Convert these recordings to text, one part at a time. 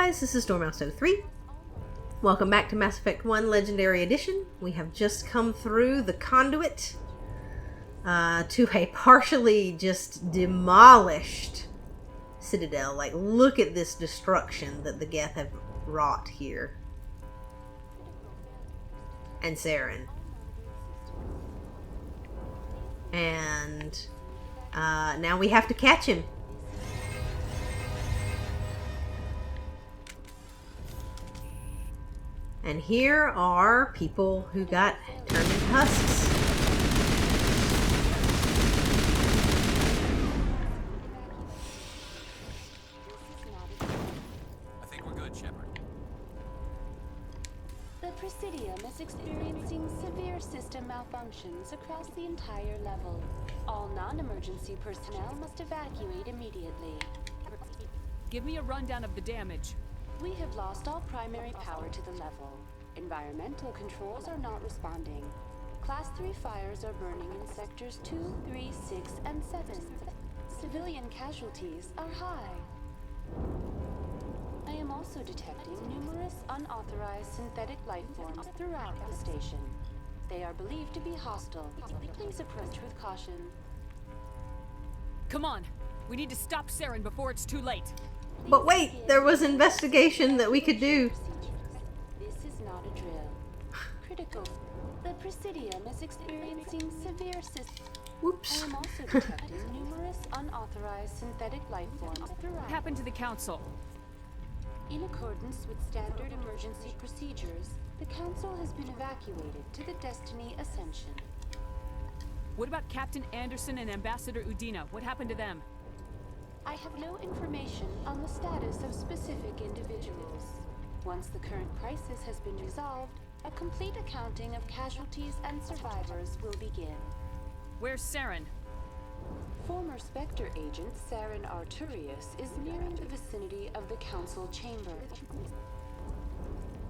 guys, this is Dormouse03. Welcome back to Mass Effect 1 Legendary Edition. We have just come through the conduit to a partially just demolished Citadel. Like, look at this destruction that the Geth have wrought here. And Saren. And now we have to catch him. And here are people who got turned into husks. I think we're good, Shepard. The Presidium is experiencing severe system malfunctions across the entire level. All non-emergency personnel must evacuate immediately. Give me a rundown of the damage. We have lost all primary power to the level. Environmental controls are not responding. Class 3 fires are burning in sectors 2, 3, 6, and 7. Civilian casualties are high. I am also detecting numerous unauthorized synthetic life forms throughout the station. They are believed to be hostile. Please approach with caution. Come on! We need to stop Saren before it's too late. But wait, there was investigation that we could do. This is not a drill. Critical. The Presidium is experiencing severe system. Whoops. I am also detecting numerous unauthorized synthetic life forms throughout. What happened to the Council? In accordance with standard emergency procedures, the Council has been evacuated to the Destiny Ascension. What about Captain Anderson and Ambassador Udina? What happened to them? I have no information on the status of specific individuals. Once the current crisis has been resolved, a complete accounting of casualties and survivors will begin. Where's Saren? Former Spectre agent Saren Arturius is nearing the vicinity of the Council chamber.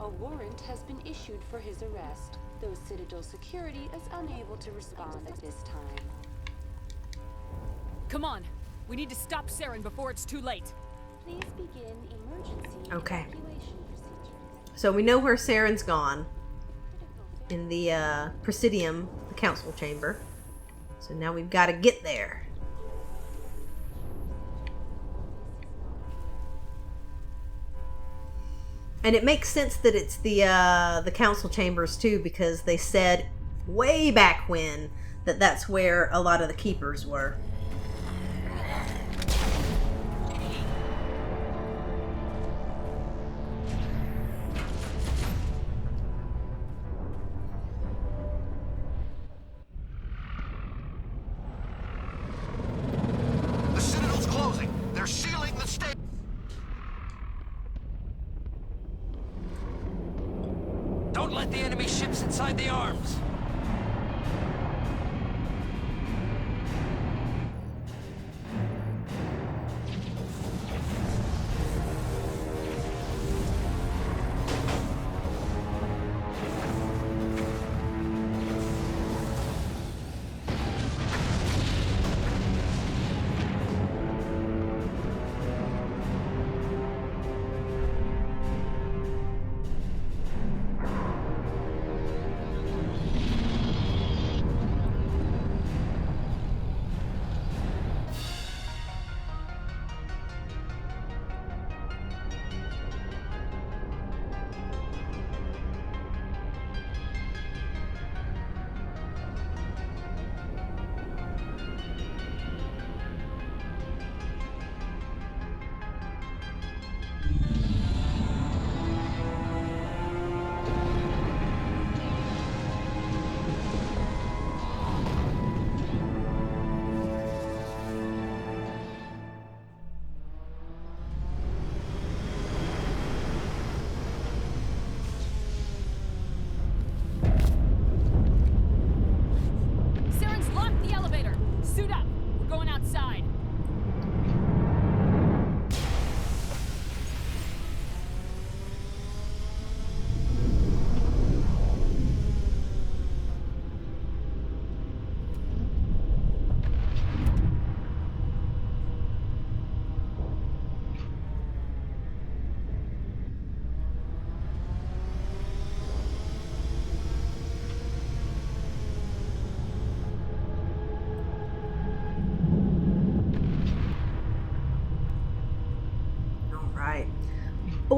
A warrant has been issued for his arrest, though Citadel security is unable to respond at this time. Come on! We need to stop Saren before it's too late. Please begin emergency evacuation procedures. So we know where Saren's gone. In the Presidium, the Council chamber. So now we've got to get there. And it makes sense that it's the Council chambers too, because they said way back when that that's where a lot of the Keepers were. Don't let the enemy ships inside the arms!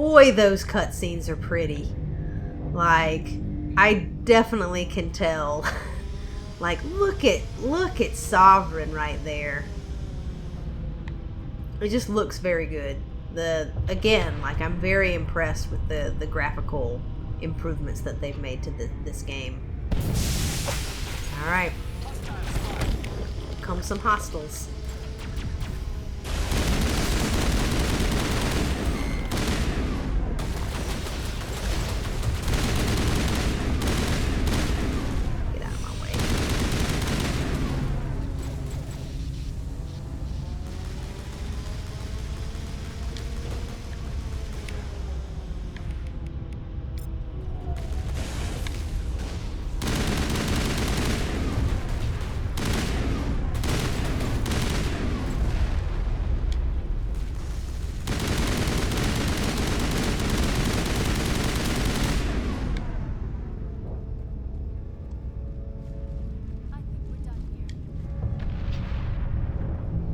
boy, those cutscenes are pretty. Like, I definitely can tell. Like, look at Sovereign right there. It just looks very good. Again, like, I'm very impressed with the graphical improvements that they've made to this game. All right, come some hostiles. Get out of my way.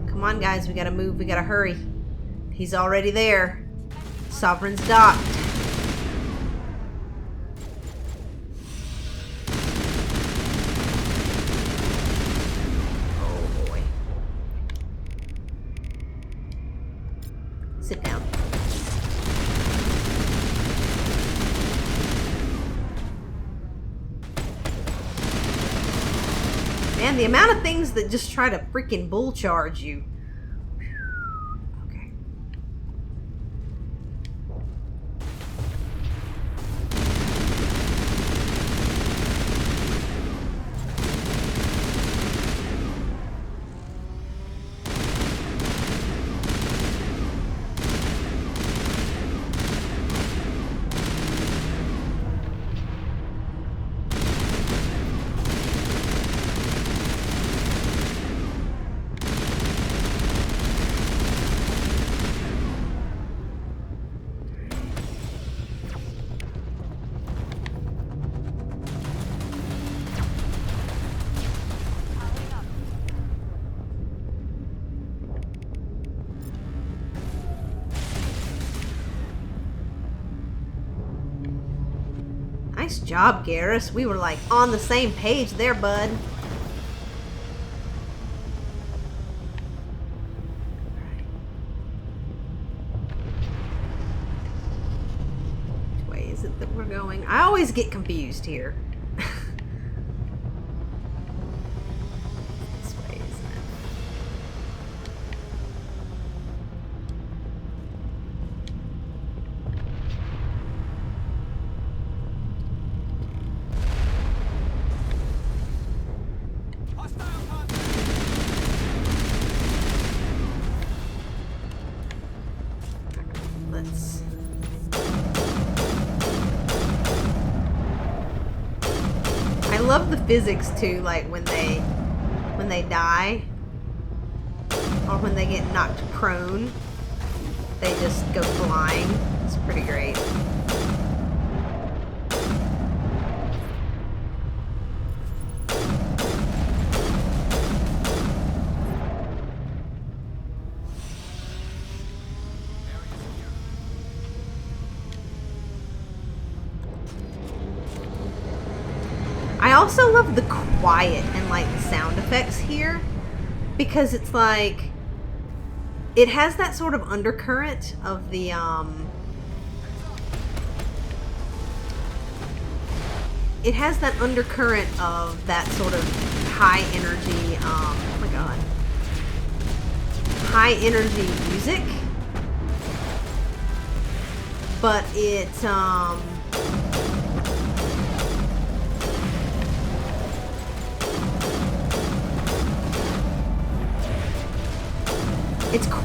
Come on, guys, we gotta move, we gotta hurry. He's already there. Sovereign's docked. Oh boy. Sit down. Man, the amount of things that just try to freaking bull charge you. Okay. Nice job, Garrus. We were like on the same page there, bud. Which way is it that we're going? I always get confused here. This way, isn't it? Let's... I love the physics too, like when they die or when they get knocked prone, they just go flying. It's pretty great. I also love the quiet and like the sound effects here, because it's like it has that sort of undercurrent of the it has that undercurrent of that sort of high energy oh my god, high energy music, but it's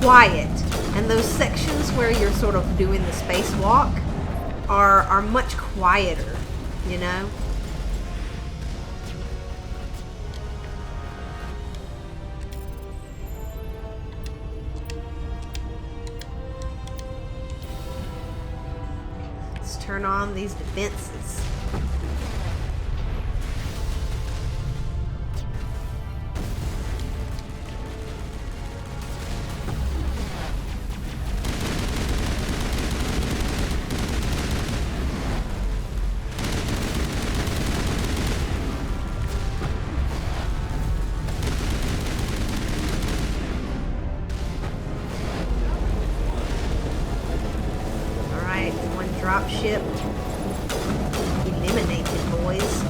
quiet, and those sections where you're sort of doing the spacewalk are much quieter, you know? Let's turn on these defenses. ship eliminated, boys.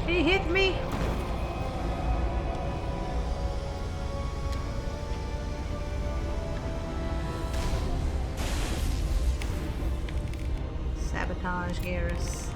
He hit me. Sabotage Garrus.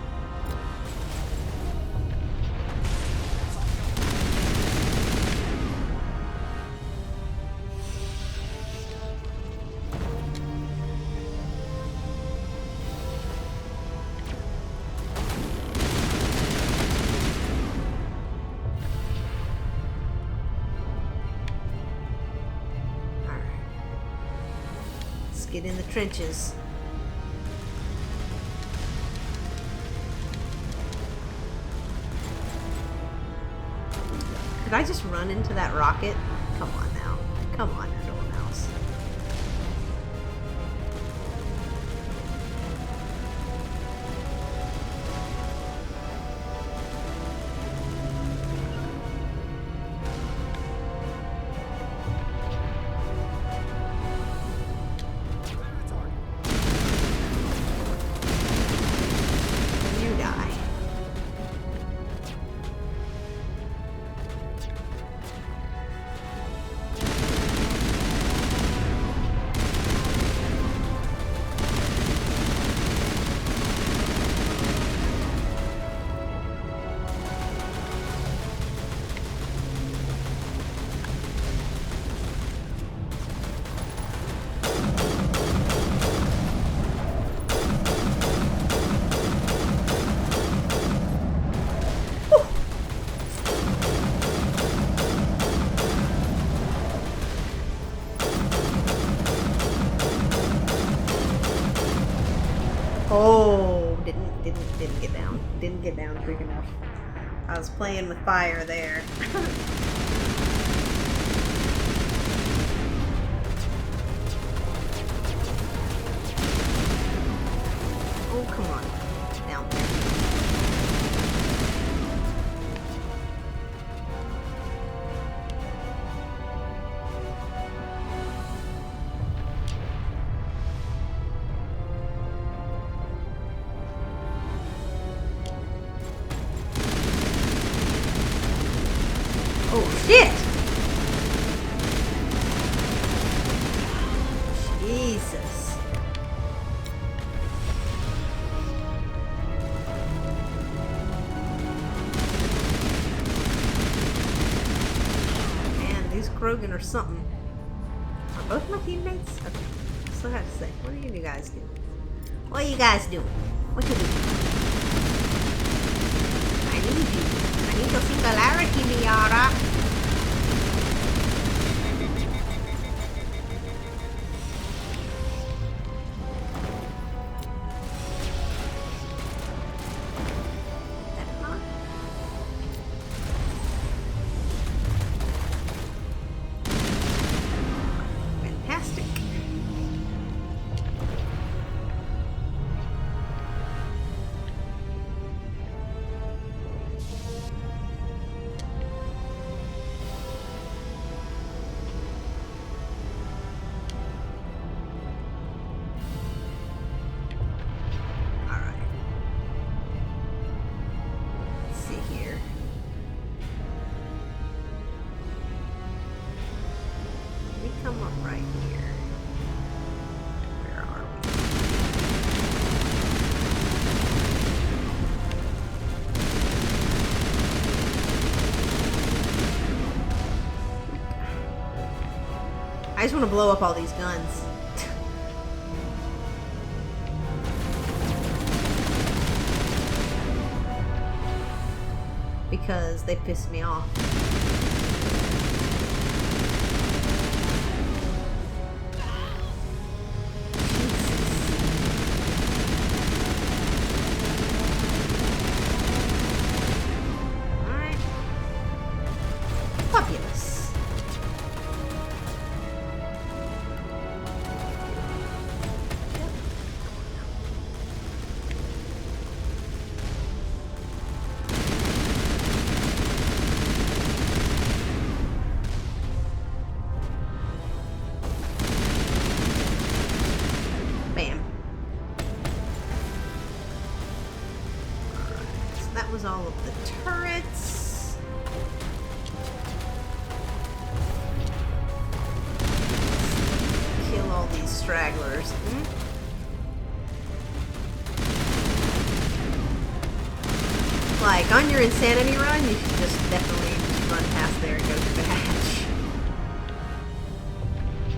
Get in the trenches. Did I just run into that rocket? Come on now. Come on now, Dormouse. Oh, didn't get down. Didn't get down quick enough. I was playing with fire there. Oh, come on. Down there. Oh, shit! Jesus. Man, these Krogan are something. Are both my teammates? Okay. Still have to say, what are you guys doing? What are you guys doing? What you doing? I need you. I need your singularity, Miara. Fantastic. I just want to blow up all these guns. Because they piss me off. Alright. Fabulous. Was all of the turrets. Kill all these stragglers. Like, on your insanity run, you should just definitely just run past there and go to the hatch.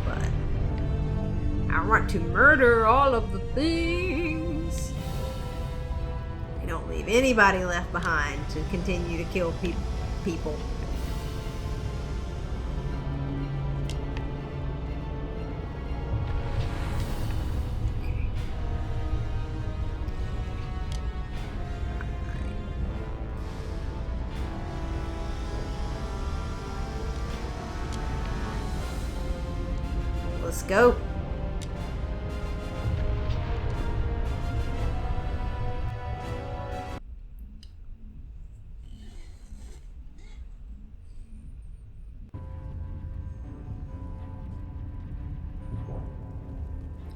But I want to murder all of the things. Don't leave anybody left behind to continue to kill people. Okay. Let's go.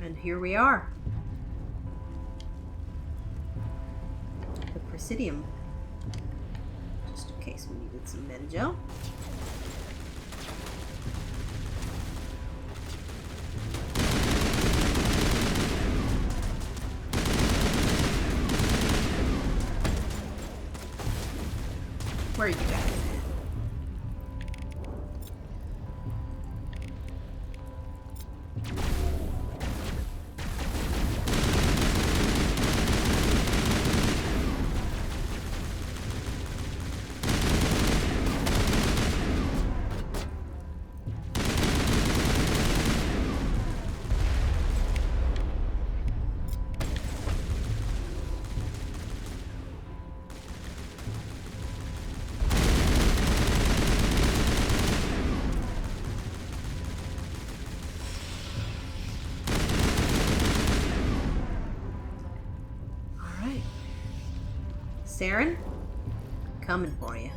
And here we are. The Presidium. Just in case we needed some Medi-gel. Where are you guys? Saren, coming for you.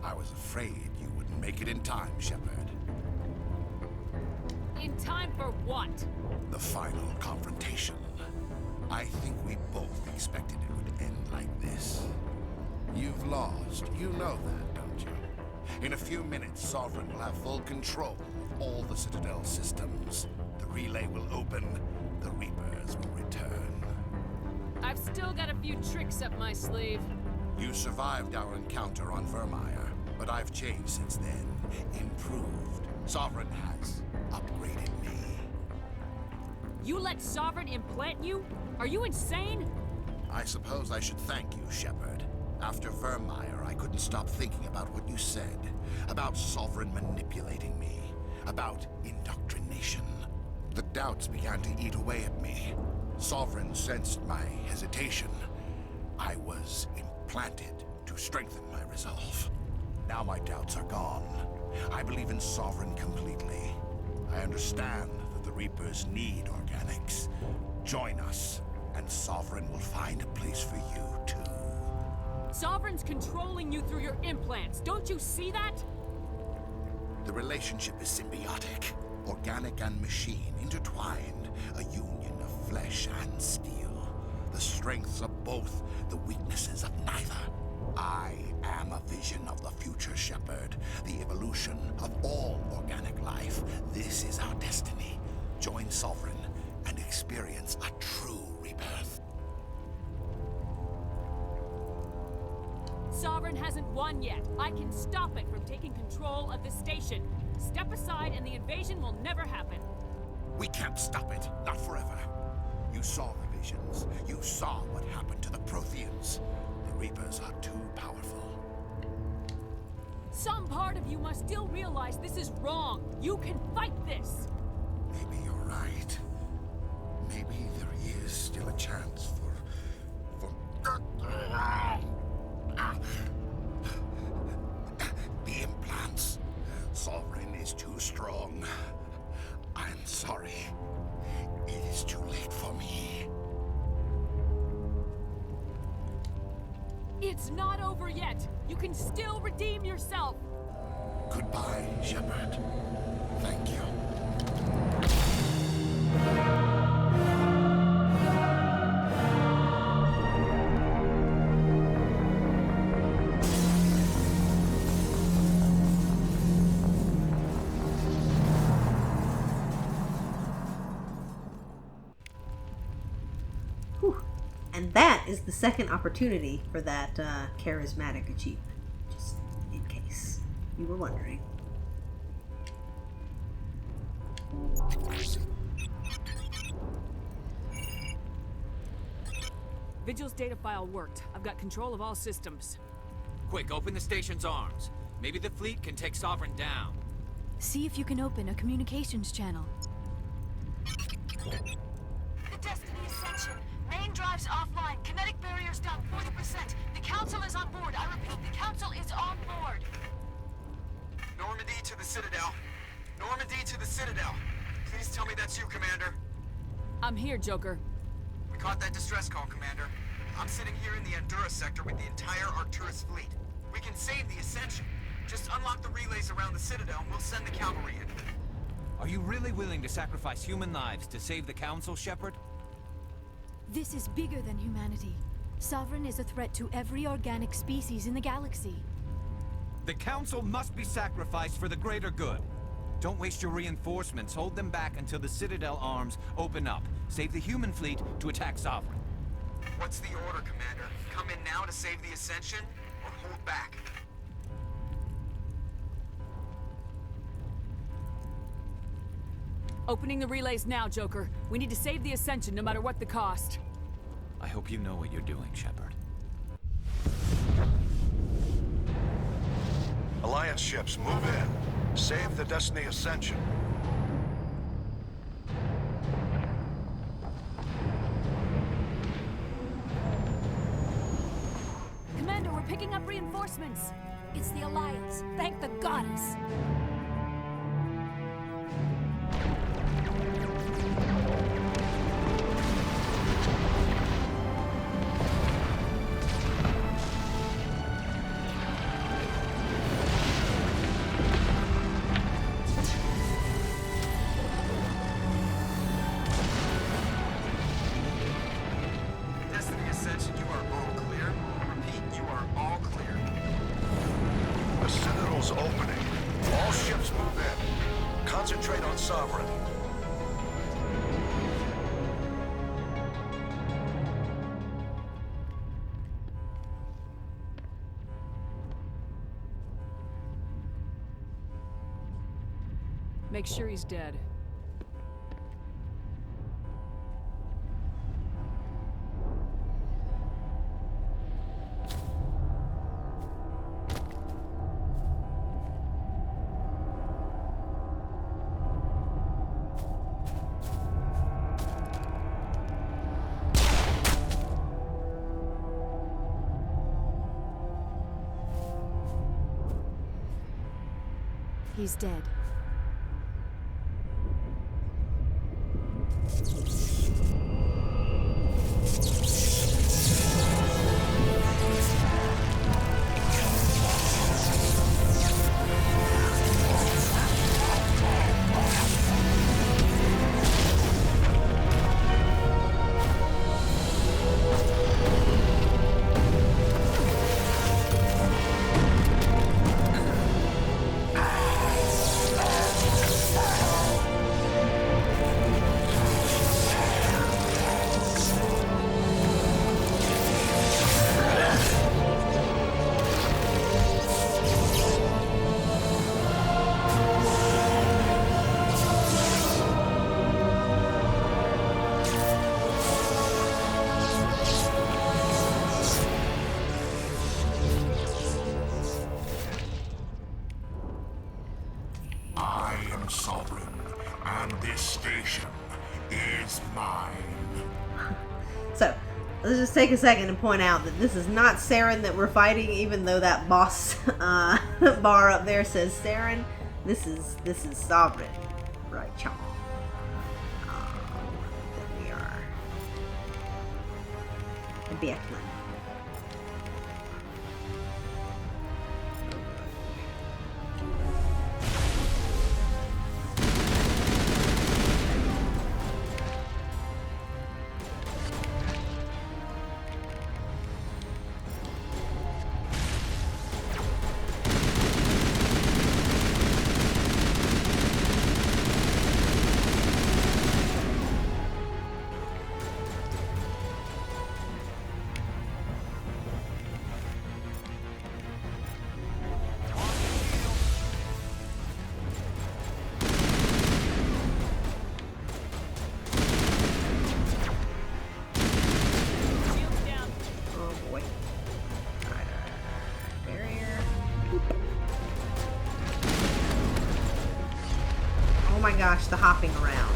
I was afraid you wouldn't make it in time, Shepard. In time for what? The final confrontation. I think we both expected it would end like this. You've lost. You know that, don't you? In a few minutes, Sovereign will have full control of all the Citadel systems. The relay will open. The Reapers will return. I've still got a few tricks up my sleeve. You survived our encounter on Vermeer, but I've changed since then. Improved. Sovereign has upgraded me. You let Sovereign implant you? Are you insane? I suppose I should thank you, Shepard. After Vermeer, I couldn't stop thinking about what you said. About Sovereign manipulating me. About indoctrination. The doubts began to eat away at me. Sovereign sensed my hesitation. I was implanted to strengthen my resolve. Now my doubts are gone. I believe in Sovereign completely. I understand that the Reapers need organics. Join us, and Sovereign will find a place for you, too. Sovereign's controlling you through your implants. Don't you see that? The relationship is symbiotic. Organic and machine intertwined. A union of flesh and steel. The strengths of both, the weaknesses of neither. I am a vision of the future, Shepard. The evolution of all organic life. This is our destiny. Join Sovereign and experience a true rebirth. Sovereign hasn't won yet. I can stop it from taking control of the station. Step aside and the invasion will never happen. We can't stop it. Not forever. You saw the visions. You saw what happened to the Protheans. The Reapers are too powerful. Some part of you must still realize this is wrong. You can fight this. Maybe you're right. Maybe there is still a chance for... The implants. Sovereign is too strong. I'm sorry. It is too late for me. It's not over yet. You can still redeem yourself. Goodbye, Shepard. Thank you. And that is the second opportunity for that charismatic achievement, just in case you were wondering. Vigil's data file worked. I've got control of all systems. Quick, open the station's arms. Maybe the fleet can take Sovereign down. See if you can open a communications channel. The Destiny Ascension. Main drives offline. Kinetic barriers down 40%. The Council is on board. I repeat, the Council is on board. Normandy to the Citadel. Normandy to the Citadel. Please tell me that's you, Commander. I'm here, Joker. We caught that distress call, Commander. I'm sitting here in the Endura sector with the entire Arcturus fleet. We can save the Ascension. Just unlock the relays around the Citadel and we'll send the cavalry in. Are you really willing to sacrifice human lives to save the Council, Shepard? This is bigger than humanity. Sovereign is a threat to every organic species in the galaxy. The Council must be sacrificed for the greater good. Don't waste your reinforcements. Hold them back until the Citadel arms open up. Save the human fleet to attack Sovereign. What's the order, Commander? Come in now to save the Ascension, or hold back? Opening the relays now, Joker. We need to save the Ascension no matter what the cost. I hope you know what you're doing, Shepard. Alliance ships, move in. Save the Destiny Ascension. Commander, we're picking up reinforcements. It's the Alliance. Thank the goddess. Destiny Ascension, you are all clear. Repeat, you are all clear. The Citadel's opening. All ships move in. Concentrate on Sovereign. Make sure he's dead. He's dead. Let's take a second and point out that this is not Saren that we're fighting, even though that boss bar up there says Saren. This is Sovereign, right, y'all? There we are. And Beckman. Oh my gosh, the hopping around.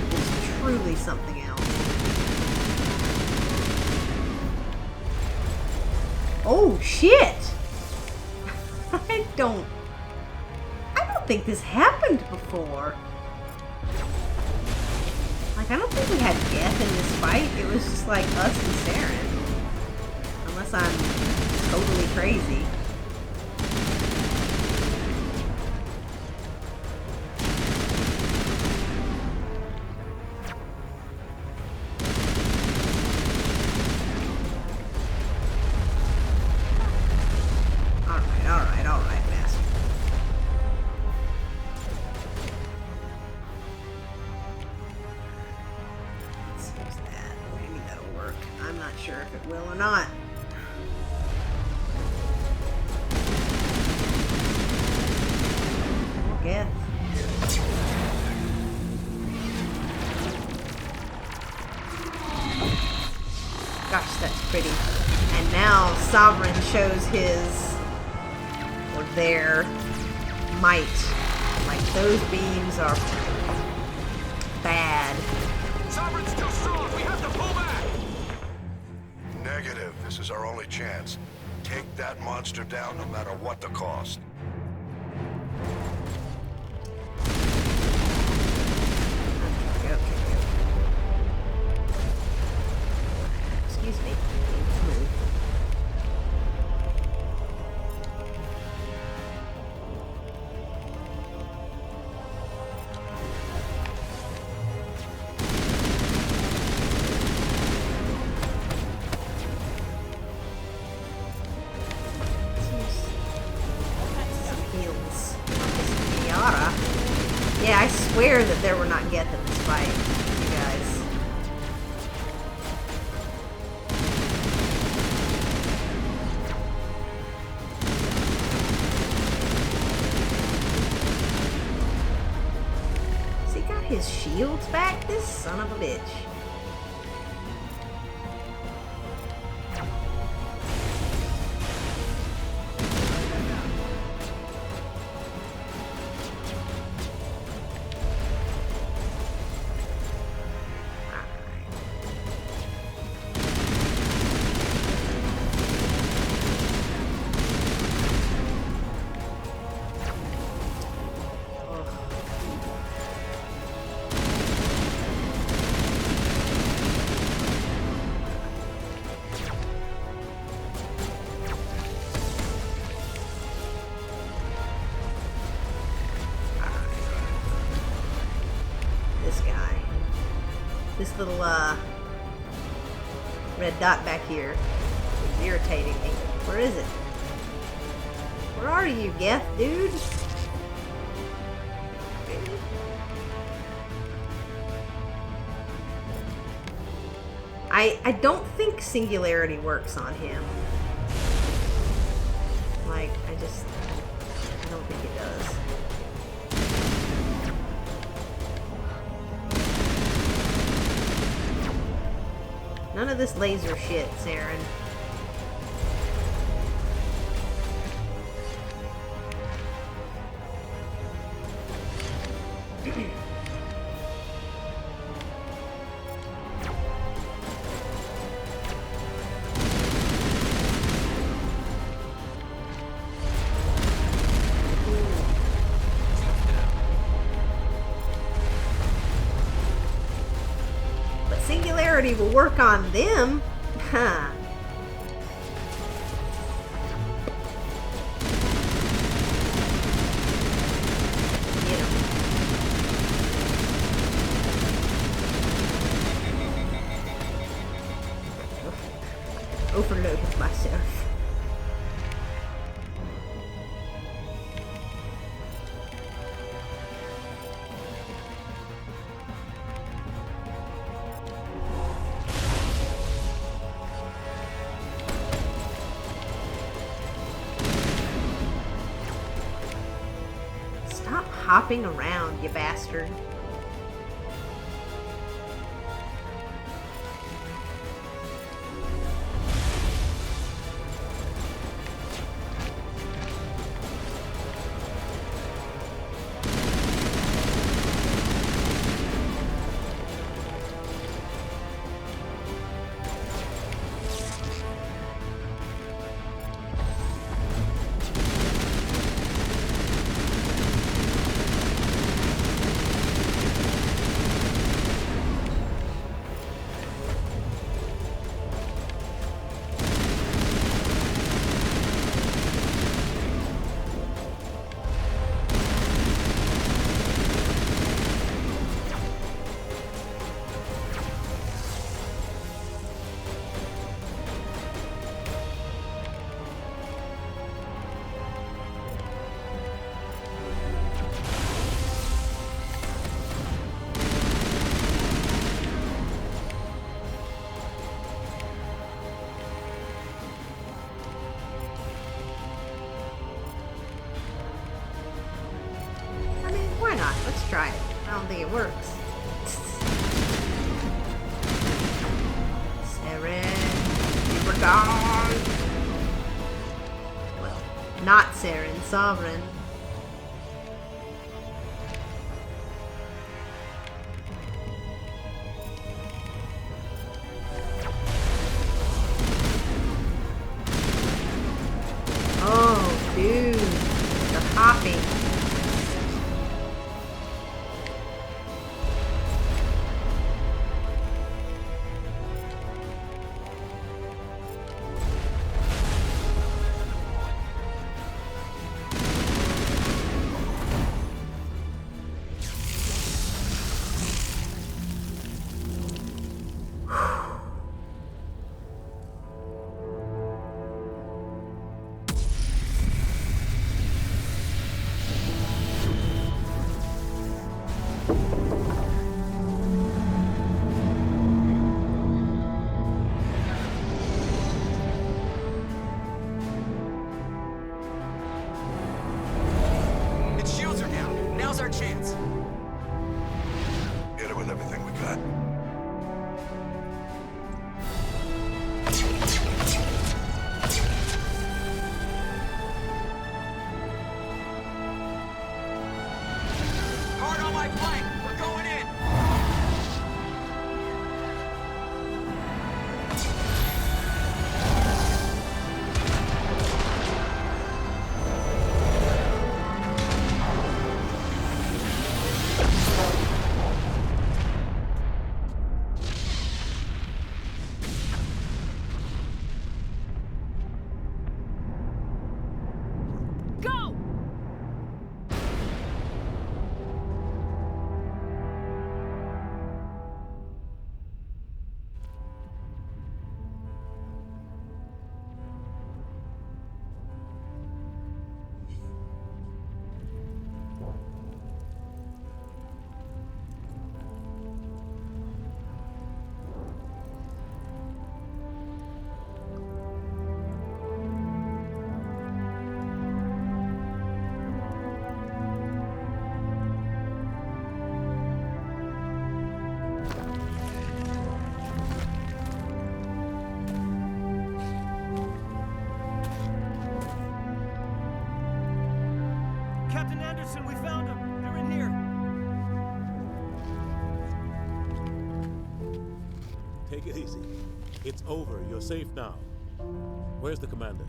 It's truly something else. Oh shit! I don't think this happened before. Like, I don't think we had Geth in this fight. It was just like us and Saren. Unless I'm totally crazy. Alright, master. Let's use that. Maybe that'll work. I'm not sure if it will or not. Geth. Gosh, that's pretty. And now Sovereign shows his, or their, might. Like, those beams are bad. Sovereign's too strong. We have to pull back. Negative. This is our only chance. Take that monster down no matter what the cost. Okay. Excuse me. Let's move. Yeah, I swear that there were not Geth in this fight, you guys. Has he got his shields back? This son of a bitch. This little red dot back here is irritating me. Where is it? Where are you, Geth, dude? I don't think singularity works on him. Like, I don't think it does. None of this laser shit, Saren. But singularity will work on them. Huh. Overloaded myself. Stop hopping around, you bastard. Let's try it. I don't think it works. Saren, you were gone. Well, not Saren, Sovereign. Oh, dude, the hopping. Our chance. Hit it with everything we got. Hard on my flank. We're going in. Captain Anderson, we found them. They're in here. Take it easy. It's over. You're safe now. Where's the commander?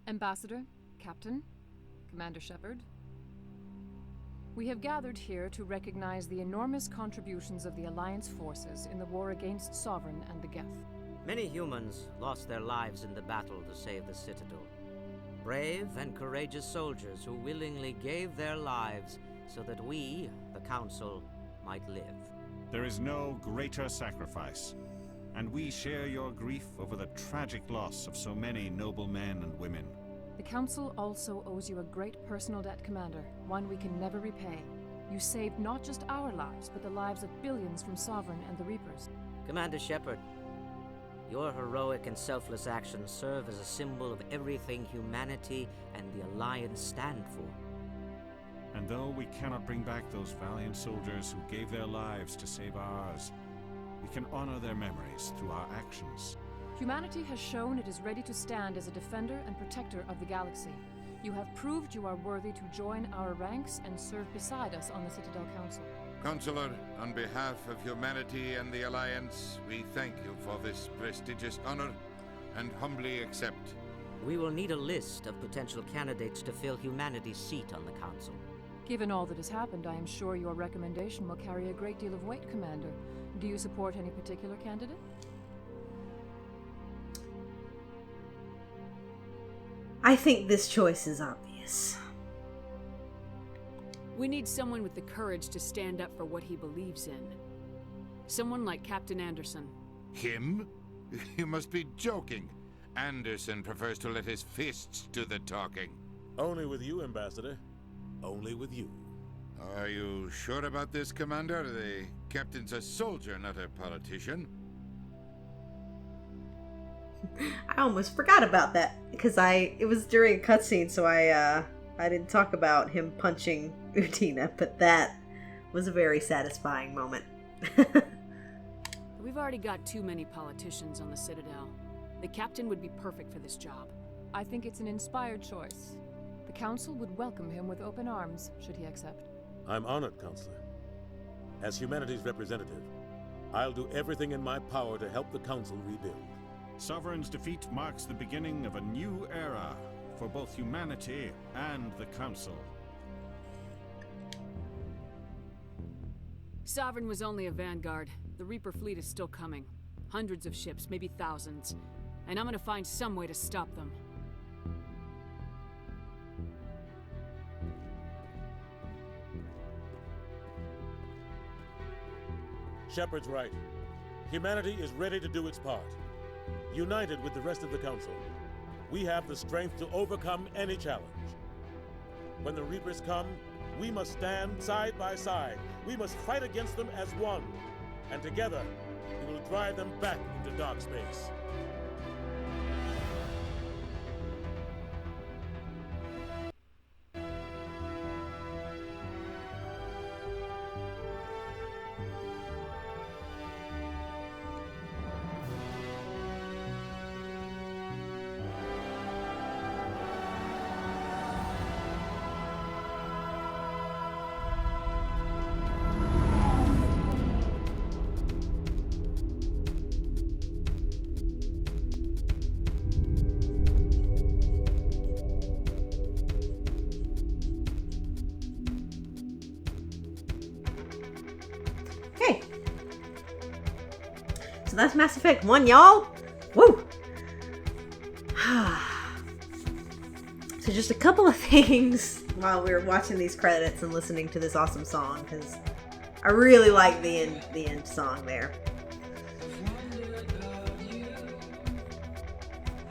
Ambassador, Captain, Commander Shepard. We have gathered here to recognize the enormous contributions of the Alliance forces in the war against Sovereign and the Geth. Many humans lost their lives in the battle to save the Citadel. Brave and courageous soldiers who willingly gave their lives so that we, the Council, might live. There is no greater sacrifice, and we share your grief over the tragic loss of so many noble men and women. The Council also owes you a great personal debt, Commander, one we can never repay. You saved not just our lives, but the lives of billions from Sovereign and the Reapers. Commander Shepard, your heroic and selfless actions serve as a symbol of everything humanity and the Alliance stand for. And though we cannot bring back those valiant soldiers who gave their lives to save ours, we can honor their memories through our actions. Humanity has shown it is ready to stand as a defender and protector of the galaxy. You have proved you are worthy to join our ranks and serve beside us on the Citadel Council. Counselor, on behalf of humanity and the Alliance, we thank you for this prestigious honor and humbly accept. We will need a list of potential candidates to fill humanity's seat on the Council. Given all that has happened, I am sure your recommendation will carry a great deal of weight, Commander. Do you support any particular candidate? I think this choice is obvious. We need someone with the courage to stand up for what he believes in. Someone like Captain Anderson. Him? You must be joking. Anderson prefers to let his fists do the talking. Only with you, Ambassador. Only with you. Are you sure about this, Commander? The captain's a soldier, not a politician. I almost forgot about that because it was during a cutscene, so I didn't talk about him punching Utina, but that was a very satisfying moment. We've already got too many politicians on the Citadel. The captain would be perfect for this job. I think it's an inspired choice. The Council would welcome him with open arms, should he accept. I'm honored, Counselor. As humanity's representative, I'll do everything in my power to help the Council rebuild. Sovereign's defeat marks the beginning of a new era for both humanity and the Council. Sovereign was only a vanguard. The Reaper fleet is still coming. Hundreds of ships, maybe thousands. And I'm gonna find some way to stop them. Shepard's right. Humanity is ready to do its part. United with the rest of the Council, we have the strength to overcome any challenge. When the Reapers come, we must stand side by side. We must fight against them as one. And together, we will drive them back into dark space. Okay. So that's Mass Effect 1, y'all. Woo! So just a couple of things while we were watching these credits and listening to this awesome song, because I really like the end song there.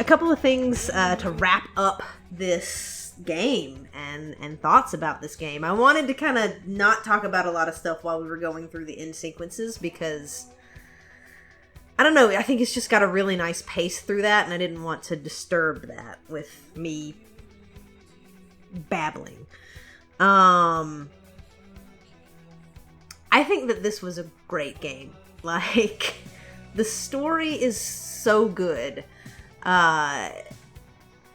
A couple of things to wrap up this game and thoughts about this game. I wanted to kind of not talk about a lot of stuff while we were going through the end sequences because I don't know, I think it's just got a really nice pace through that, and I didn't want to disturb that with me babbling. I think that this was a great game. Like, the story is so good.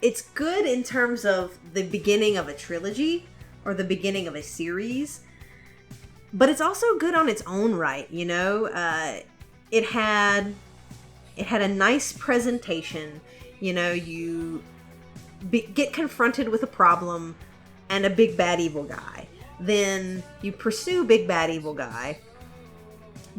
It's good in terms of the beginning of a trilogy or the beginning of a series, but it's also good on its own right, you know? It had a nice presentation. You know, you get confronted with a problem and a big bad evil guy. Then you pursue big bad evil guy,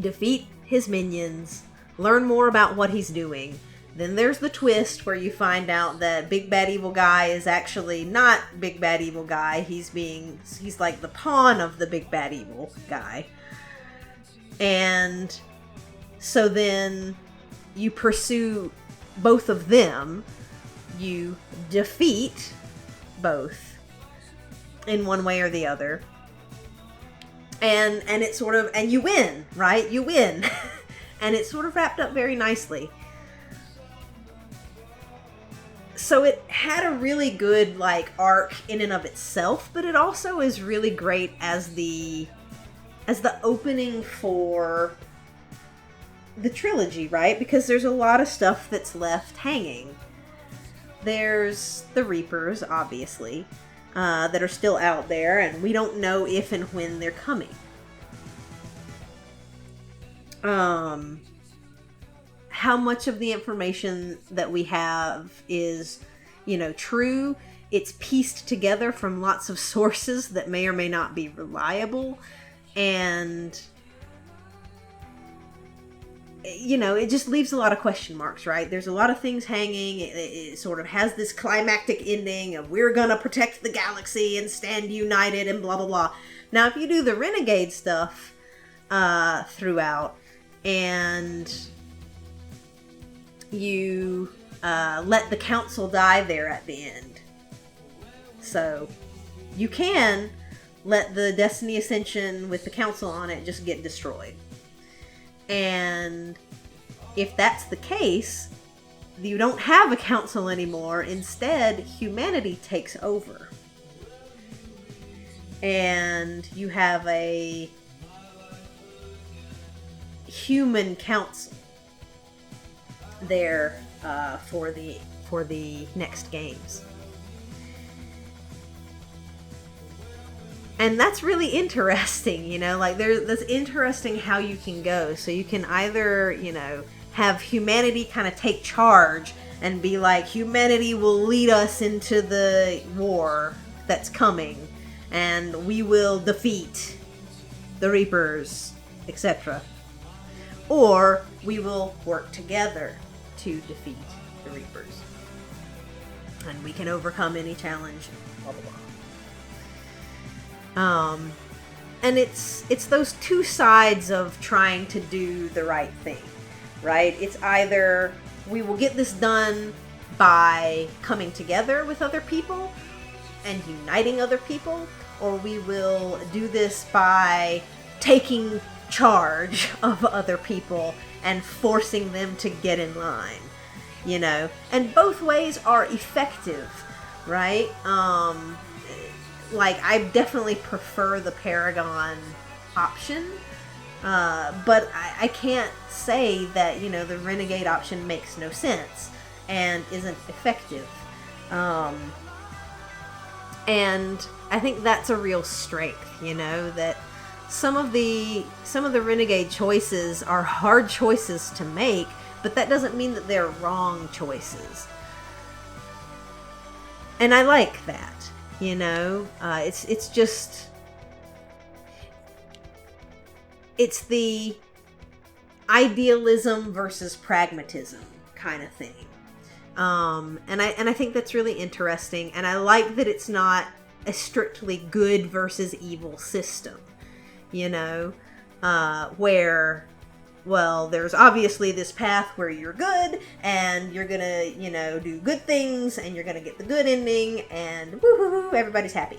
defeat his minions, learn more about what he's doing. Then there's the twist where you find out that big bad evil guy is actually not big bad evil guy. He's like the pawn of the big bad evil guy. And so then you pursue both of them. You defeat both in one way or the other. And it sort of, and you win, right? You win. And it's sort of wrapped up very nicely. So it had a really good, like, arc in and of itself, but it also is really great as the opening for the trilogy, right? Because there's a lot of stuff that's left hanging. There's the Reapers, obviously, that are still out there, and we don't know if and when they're coming. How much of the information that we have is, you know, true. It's pieced together from lots of sources that may or may not be reliable. And, you know, it just leaves a lot of question marks, right? There's a lot of things hanging. It sort of has this climactic ending of we're gonna protect the galaxy and stand united and blah, blah, blah. Now, if you do the Renegade stuff throughout, and you let the council die there at the end. So you can let the Destiny Ascension with the council on it just get destroyed. And if that's the case, you don't have a council anymore. Instead, humanity takes over. And you have a human council there for the next games. And that's really interesting, you know, like that's interesting how you can go. So you can either, you know, have humanity kind of take charge and be like, humanity will lead us into the war that's coming and we will defeat the Reapers, etc. Or we will work together to defeat the Reapers. And we can overcome any challenge, blah, blah, blah. And it's those two sides of trying to do the right thing, right? It's either we will get this done by coming together with other people and uniting other people, or we will do this by taking charge of other people and forcing them to get in line, you know? And both ways are effective, right? Like, I definitely prefer the Paragon option, but I can't say that, you know, the Renegade option makes no sense and isn't effective. And I think that's a real strength, you know, that some of the Renegade choices are hard choices to make, but that doesn't mean that they're wrong choices. And I like that. You know, it's just, it's the idealism versus pragmatism kind of thing. And I think that's really interesting, and I like that it's not a strictly good versus evil system, you know, where, well, there's obviously this path where you're good, and you're gonna, you know, do good things, and you're gonna get the good ending, and woohoo, everybody's happy.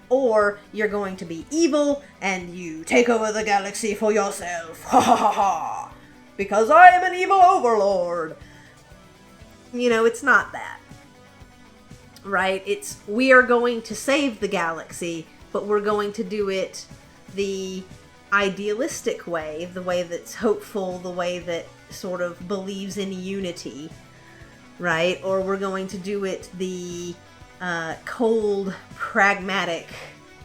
Or you're going to be evil, and you take over the galaxy for yourself, ha ha ha ha, because I am an evil overlord. You know, it's not that. Right? It's, we are going to save the galaxy, but we're going to do it the idealistic way, the way that's hopeful, the way that sort of believes in unity, right? Or we're going to do it the cold, pragmatic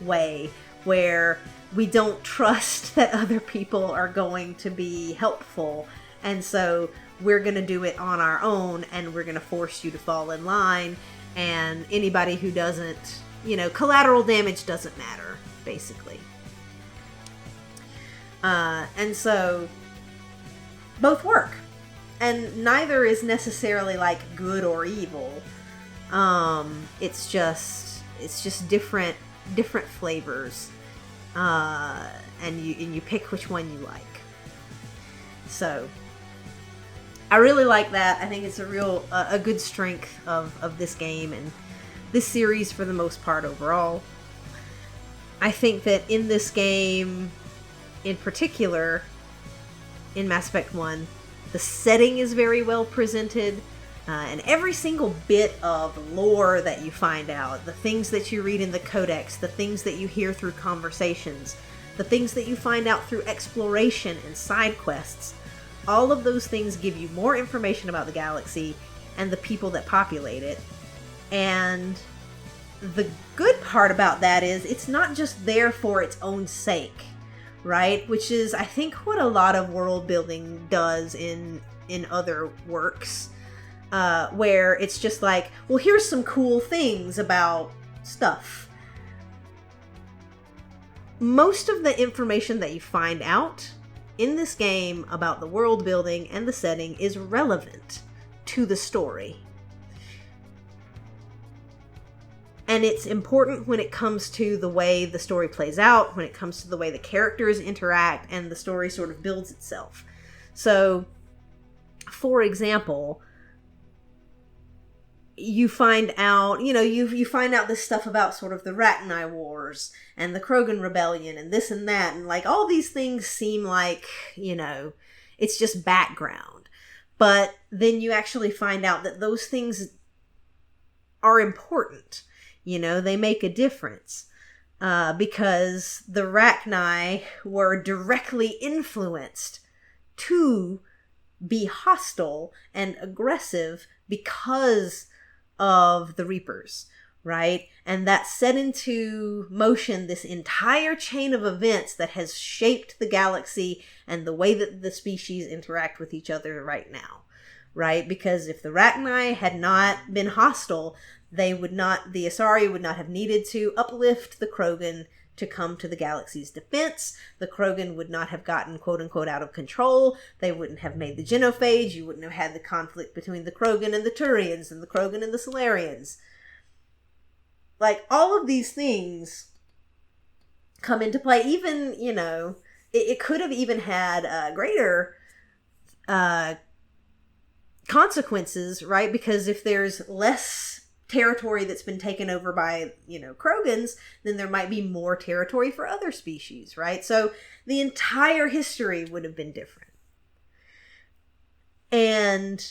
way, where we don't trust that other people are going to be helpful, and so we're going to do it on our own, and we're going to force you to fall in line, and anybody who doesn't, you know, collateral damage doesn't matter, basically. And so both work, and neither is necessarily like good or evil. It's just different flavors, and you pick which one you like. So I really like that. I think it's a good strength of this game and this series for the most part overall. I think that in this game, in particular, in Mass Effect 1, the setting is very well presented, and every single bit of lore that you find out, the things that you read in the codex, the things that you hear through conversations, the things that you find out through exploration and side quests, all of those things give you more information about the galaxy and the people that populate it. And the good part about that is it's not just there for its own sake, right? Which is, I think, what a lot of world building does in other works, where it's just like, well, here's some cool things about stuff. Most of the information that you find out in this game about the world building and the setting is relevant to the story. And it's important when it comes to the way the story plays out, when it comes to the way the characters interact, and the story sort of builds itself. So, for example, you find out, you find out this stuff about sort of the Rachni Wars and the Krogan Rebellion and this and that, and like all these things seem like, it's just background. But then you actually find out that those things are important. They make a difference, because the Rachni were directly influenced to be hostile and aggressive because of the Reapers, right? And that set into motion this entire chain of events that has shaped the galaxy and the way that the species interact with each other right now, right? Because if the Rachni had not been hostile, the Asari would not have needed to uplift the Krogan to come to the galaxy's defense. The Krogan would not have gotten quote-unquote out of control. They wouldn't have made the genophage. You wouldn't have had the conflict between the Krogan and the Turians and the Krogan and the Solarians. Like, all of these things come into play. Even, it could have even had greater consequences, right? Because if there's less territory that's been taken over by, Krogans, then there might be more territory for other species, right? So the entire history would have been different. And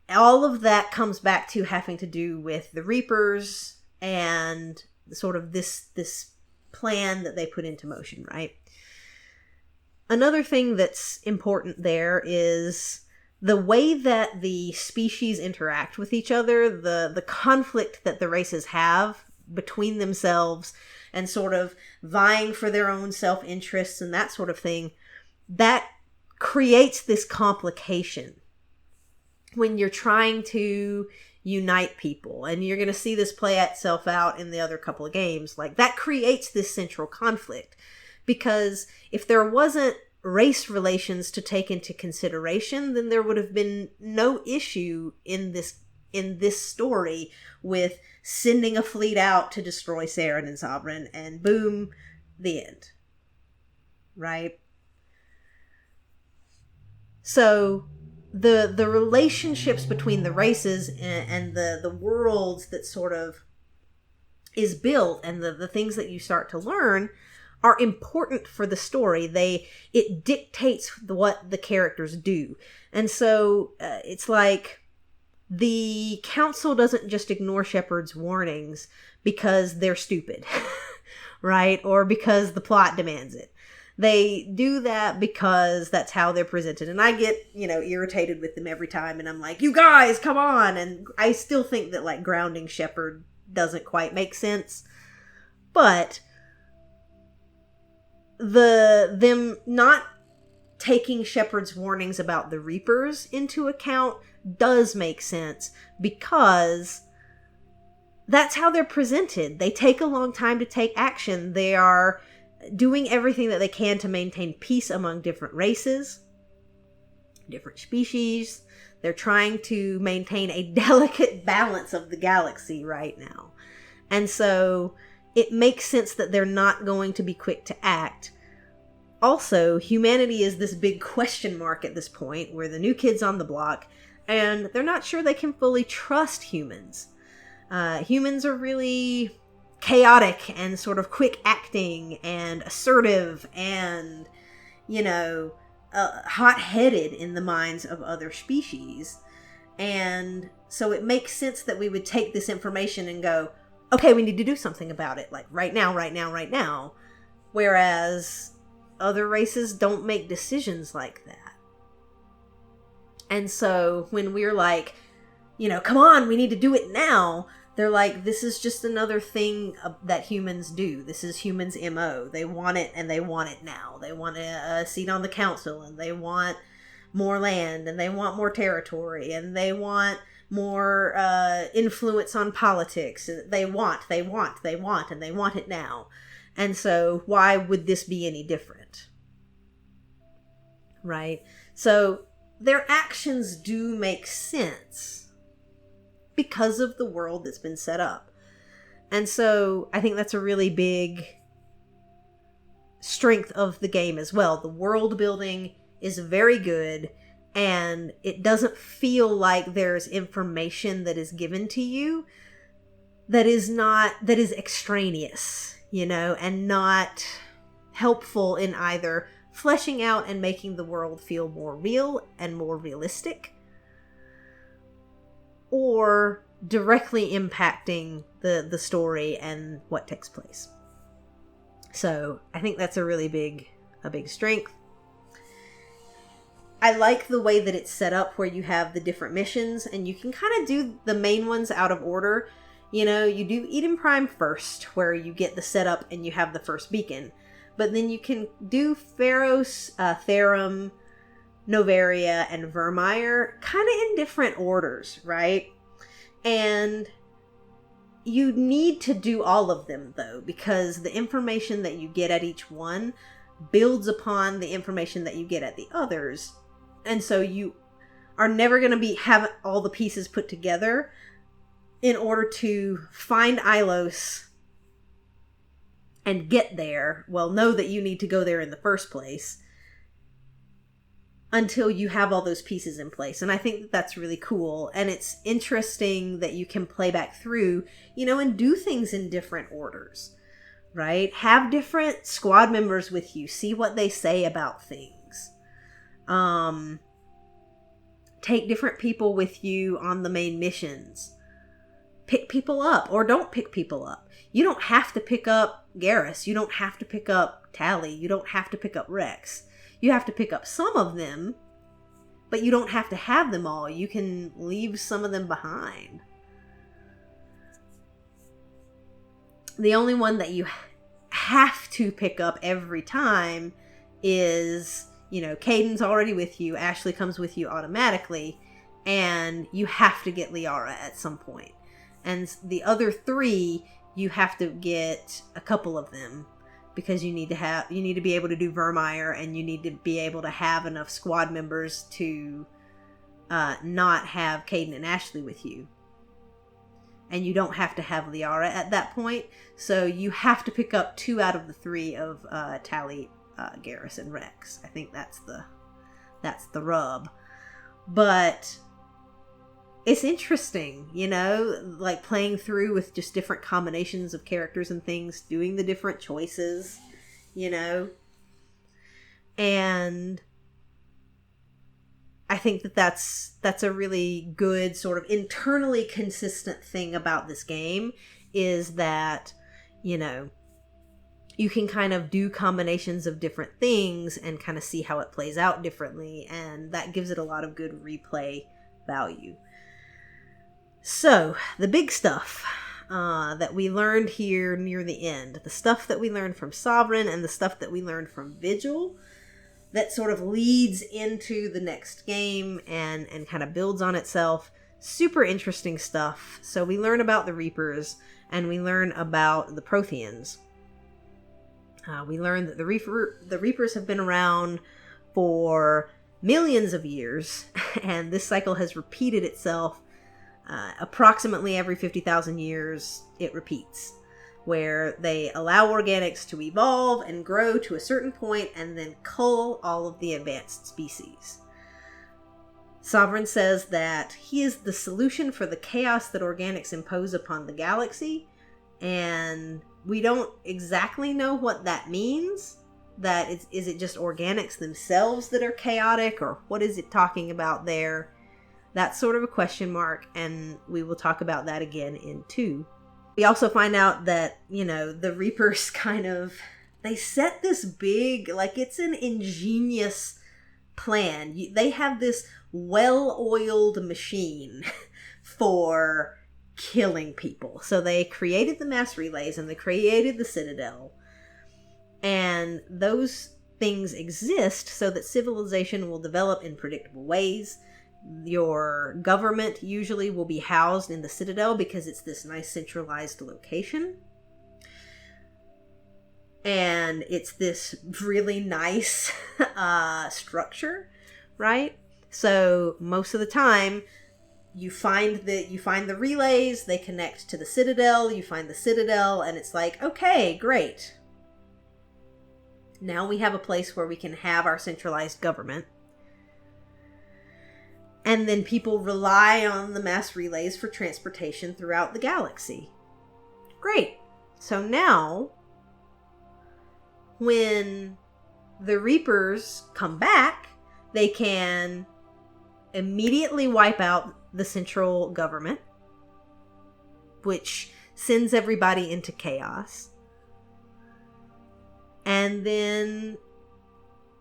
all of that comes back to having to do with the Reapers and sort of this plan that they put into motion, right? Another thing that's important there is the way that the species interact with each other, the conflict that the races have between themselves and sort of vying for their own self-interests and that sort of thing, that creates this complication when you're trying to unite people. And you're going to see this play itself out in the other couple of games. Like, that creates this central conflict. Because if there wasn't race relations to take into consideration, then there would have been no issue in this story with sending a fleet out to destroy Saren and Sovereign, and boom, the end. Right? So the relationships between the races and the worlds that sort of is built, and the things that you start to learn are important for the story. It dictates what the characters do. And so it's like the council doesn't just ignore Shepard's warnings because they're stupid, right? Or because the plot demands it. They do that because that's how they're presented. And I get, irritated with them every time, and I'm like, you guys, come on. And I still think that like grounding Shepard doesn't quite make sense. But them not taking Shepard's warnings about the Reapers into account does make sense, because that's how they're presented. They take a long time to take action. They are doing everything that they can to maintain peace among different races, different species. They're trying to maintain a delicate balance of the galaxy right now. And so it makes sense that they're not going to be quick to act. Also, humanity is this big question mark at this point. We're the new kids on the block, and they're not sure they can fully trust humans. Humans are really chaotic and sort of quick acting and assertive and, hot-headed in the minds of other species. And so it makes sense that we would take this information and go, okay, we need to do something about it, like right now. Whereas other races don't make decisions like that. And so when we're like, come on, we need to do it now, they're like, this is just another thing that humans do. This is humans' MO. They want it, and they want it now. They want a seat on the council, and they want more land, and they want more territory, and they want more influence on politics. They want, and they want it now. And so why would this be any different? Right? So their actions do make sense because of the world that's been set up. And so I think that's a really big strength of the game as well. The world building is very good, and it doesn't feel like there's information that is given to you that is extraneous, and not helpful in either fleshing out and making the world feel more real and more realistic, or directly impacting the story and what takes place. So I think that's a really big strength. I like the way that it's set up, where you have the different missions and you can kind of do the main ones out of order. You do Eden Prime first, where you get the setup and you have the first beacon. But then you can do Pharos, Therum, Novaria, and Vermeer kind of in different orders, right? And you need to do all of them, though, because the information that you get at each one builds upon the information that you get at the others. And so you are never going to have all the pieces put together in order to find Ilos and get there. Well, know that you need to go there in the first place until you have all those pieces in place. And I think that that's really cool. And it's interesting that you can play back through, and do things in different orders, right? Have different squad members with you. See what they say about things. Take different people with you on the main missions. Pick people up or don't pick people up. You don't have to pick up Garrus. You don't have to pick up Tally. You don't have to pick up Rex. You have to pick up some of them, but you don't have to have them all. You can leave some of them behind. The only one that you have to pick up every time is, Caden's already with you. Ashley comes with you automatically, and you have to get Liara at some point. And the other three, you have to get a couple of them because you need to be able to do Vermeer, and you need to be able to have enough squad members to not have Caden and Ashley with you. And you don't have to have Liara at that point, so you have to pick up 2 out of the 3 of Tally, Garrus, and Rex. I think that's the rub. But it's interesting, you know, like playing through with just different combinations of characters and things, doing the different choices, you know. And I think that's a really good sort of internally consistent thing about this game, is that, you know, you can kind of do combinations of different things and kind of see how it plays out differently, and that gives it a lot of good replay value. So, the big stuff that we learned here near the end, the stuff that we learned from Sovereign and the stuff that we learned from Vigil, that sort of leads into the next game and kind of builds on itself. Super interesting stuff. So we learn about the Reapers, and we learn about the Protheans. We learn that the Reapers have been around for millions of years, and this cycle has repeated itself approximately every 50,000 years. It repeats, where they allow organics to evolve and grow to a certain point and then cull all of the advanced species. Sovereign says that he is the solution for the chaos that organics impose upon the galaxy, and we don't exactly know what that means. That is it just organics themselves that are chaotic, or what is it talking about there? That's sort of a question mark, and we will talk about that again in 2. We also find out that, you know, the Reapers they set this big, like, it's an ingenious plan. They have this well-oiled machine for killing people. So they created the mass relays, and they created the Citadel. And those things exist so that civilization will develop in predictable ways. Your government usually will be housed in the Citadel because it's this nice centralized location. And it's this really nice structure, right? So most of the time, you find the relays, they connect to the Citadel, you find the Citadel, and it's like, okay, great. Now we have a place where we can have our centralized government. And then people rely on the mass relays for transportation throughout the galaxy. Great. So now, when the Reapers come back, they can immediately wipe out the central government, which sends everybody into chaos. And then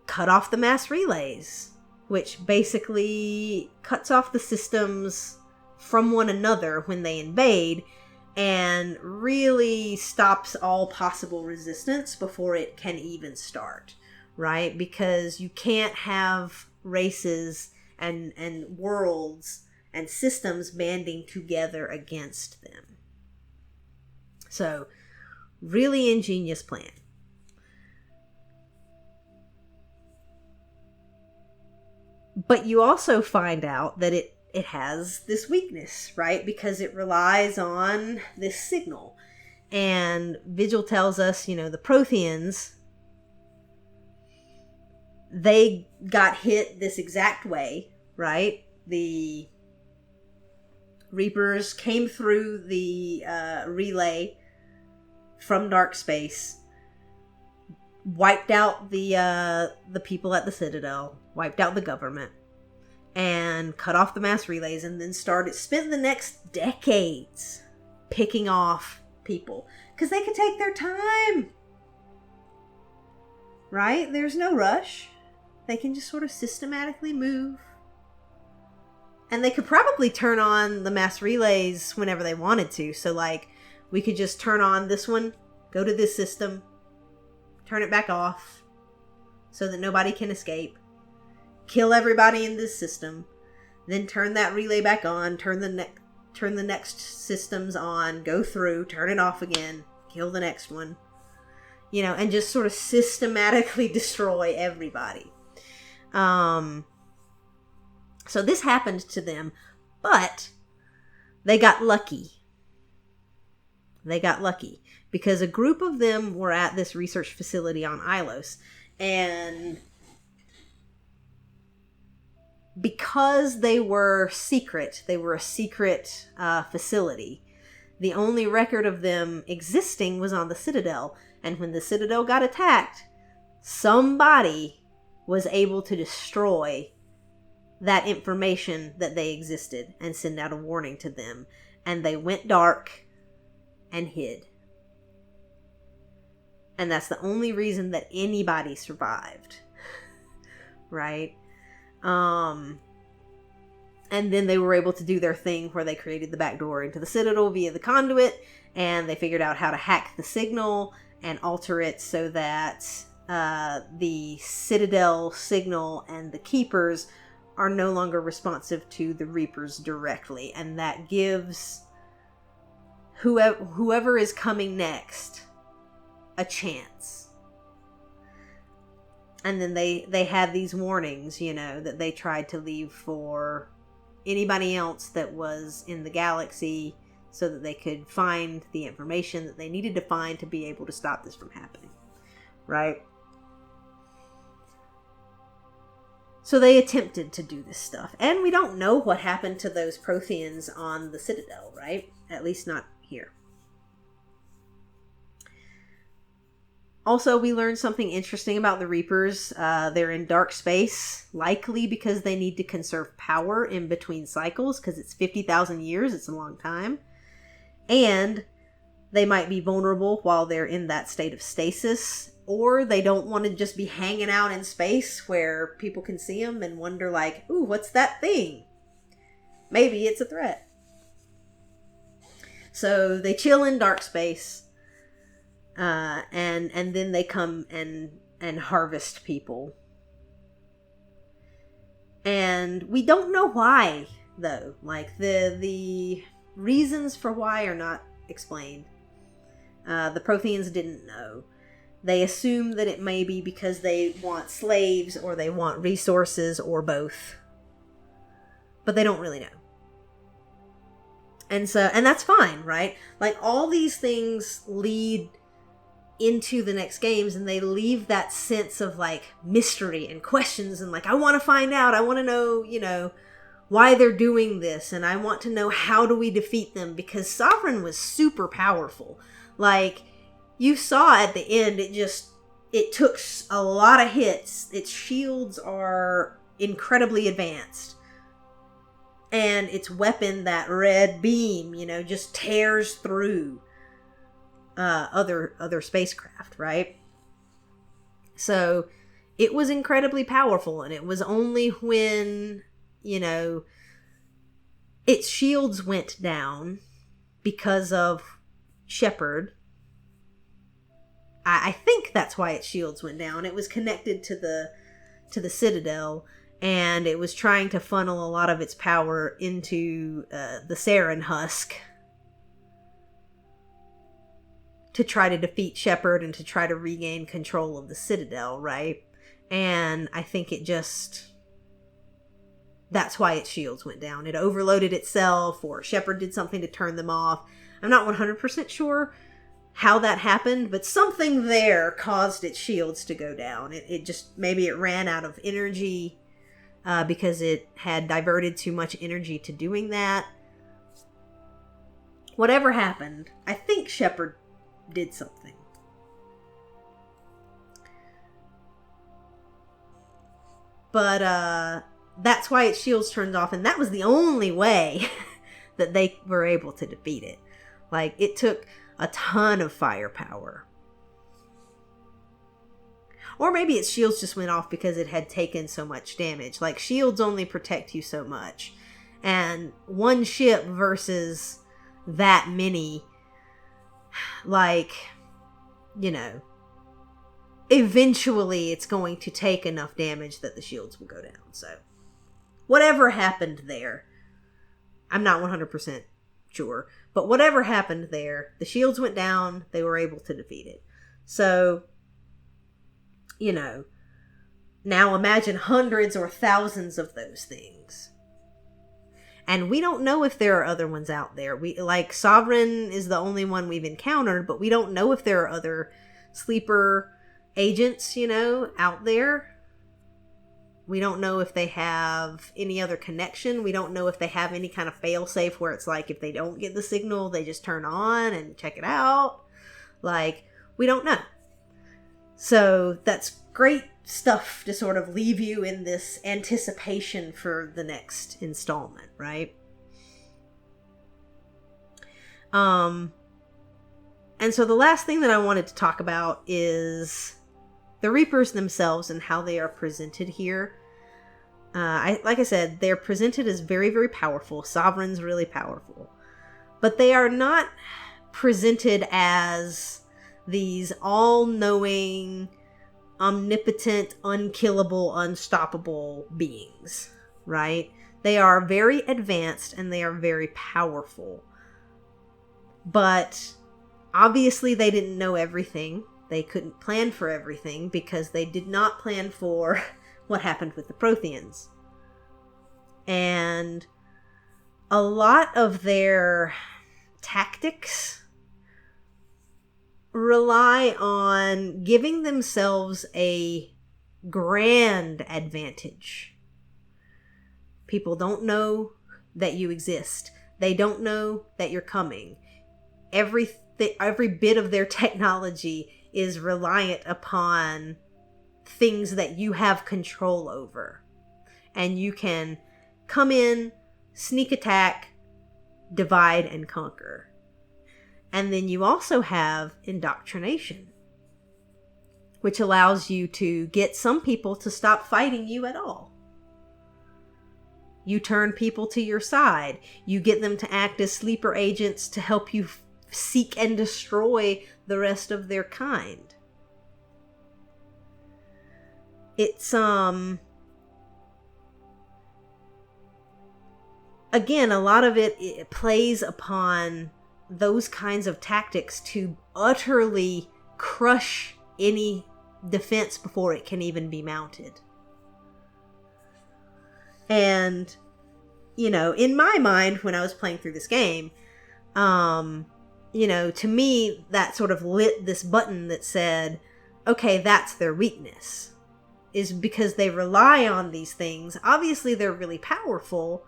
cut off the mass relays, which basically cuts off the systems from one another when they invade, and really stops all possible resistance before it can even start, right? Because you can't have races and worlds and systems banding together against them. So, really ingenious plan. But you also find out that it has this weakness, right? Because it relies on this signal. And Vigil tells us, you know, the Protheans, they got hit this exact way, right? The Reapers came through the relay from dark space, wiped out the people at the Citadel, wiped out the government, and cut off the mass relays, and then spent the next decades picking off people. Because they could take their time. Right? There's no rush. They can just sort of systematically move. And they could probably turn on the mass relays whenever they wanted to. So, like, we could just turn on this one, go to this system, turn it back off so that nobody can escape, kill everybody in this system, then turn that relay back on, turn the next systems on, go through, turn it off again, kill the next one. you know, and just sort of systematically destroy everybody. So this happened to them, but they got lucky. They got lucky because a group of them were at this research facility on Ilos, and because they were a secret facility, the only record of them existing was on the Citadel. And when the Citadel got attacked, somebody was able to destroy that information that they existed and send out a warning to them. And they went dark and hid. And that's the only reason that anybody survived. Right? And then they were able to do their thing where they created the back door into the Citadel via the conduit, and they figured out how to hack the signal and alter it so that the Citadel signal and the Keepers are no longer responsive to the Reapers directly, and that gives whoever is coming next a chance. And then they had these warnings, you know, that they tried to leave for anybody else that was in the galaxy so that they could find the information that they needed to find to be able to stop this from happening. Right? So they attempted to do this stuff. And we don't know what happened to those Protheans on the Citadel, right? At least not here. Also, we learned something interesting about the Reapers. They're in dark space, likely because they need to conserve power in between cycles, because it's 50,000 years. It's a long time. And they might be vulnerable while they're in that state of stasis, or they don't want to just be hanging out in space where people can see them and wonder like, ooh, what's that thing? Maybe it's a threat. So they chill in dark space. And then they come and harvest people. And we don't know why, though. Like, the reasons for why are not explained. The Protheans didn't know. They assume that it may be because they want slaves, or they want resources, or both. But they don't really know. And that's fine, right? Like, all these things lead into the next games, and they leave that sense of like mystery and questions, and like, I want to find out, I want to know, you know, why they're doing this, and I want to know how do we defeat them, because Sovereign was super powerful. Like, you saw at the end, it took a lot of hits. Its shields are incredibly advanced, and its weapon, that red beam, you know, just tears through other spacecraft, right? So it was incredibly powerful, and it was only when, you know, its shields went down because of Shepard. I think that's why its shields went down. It was connected to the Citadel, and it was trying to funnel a lot of its power into the Saren husk to try to defeat Shepard and to try to regain control of the Citadel, right? And I think that's why its shields went down. It overloaded itself, or Shepard did something to turn them off. I'm not 100% sure how that happened, but something there caused its shields to go down. It just, maybe it ran out of energy because it had diverted too much energy to doing that. Whatever happened, I think Shepard did something. But that's why its shields turned off, and that was the only way that they were able to defeat it. Like, it took a ton of firepower. Or maybe its shields just went off because it had taken so much damage. Like, shields only protect you so much. And one ship versus that many, like, you know, eventually it's going to take enough damage that the shields will go down. So, whatever happened there, I'm not 100% sure. But whatever happened there, the shields went down, they were able to defeat it. So, now imagine hundreds or thousands of those things. And we don't know if there are other ones out there. Sovereign is the only one we've encountered, but we don't know if there are other sleeper agents, out there. We don't know if they have any other connection. We don't know if they have any kind of failsafe where it's like if they don't get the signal, they just turn on and check it out. We don't know. So that's great stuff to sort of leave you in this anticipation for the next installment, right? And so the last thing that I wanted to talk about is the Reapers themselves and how they are presented here. Like I said, they're presented as very, very powerful. Sovereign's really powerful. But they are not presented as these all-knowing, omnipotent, unkillable, unstoppable beings, right? They are very advanced and they are very powerful. But obviously they didn't know everything. They couldn't plan for everything because they did not plan for what happened with the Protheans. And a lot of their tactics rely on giving themselves a grand advantage. People don't know that you exist. They don't know that you're coming. Every bit of their technology is reliant upon things that you have control over. And you can come in, sneak attack, divide and conquer. And then you also have indoctrination, which allows you to get some people to stop fighting you at all. You turn people to your side. You get them to act as sleeper agents to help you seek and destroy the rest of their kind. It's, again, a lot of it plays upon those kinds of tactics to utterly crush any defense before it can even be mounted. And, in my mind, when I was playing through this game, to me, that sort of lit this button that said, okay, that's their weakness. Is because they rely on these things. Obviously, they're really powerful,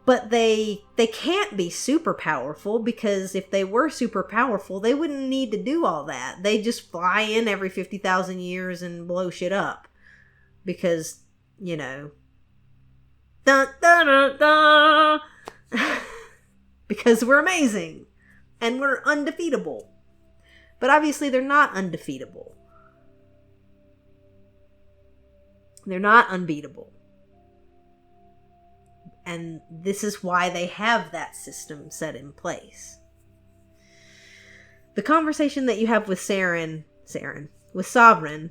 but they can't be super powerful, because if they were super powerful, they wouldn't need to do all that. They just fly in every 50,000 years and blow shit up. Because, dun, dun, dun, dun. Because we're amazing. And we're undefeatable. But obviously they're not undefeatable. They're not unbeatable. And this is why they have that system set in place. The conversation that you have with with Sovereign,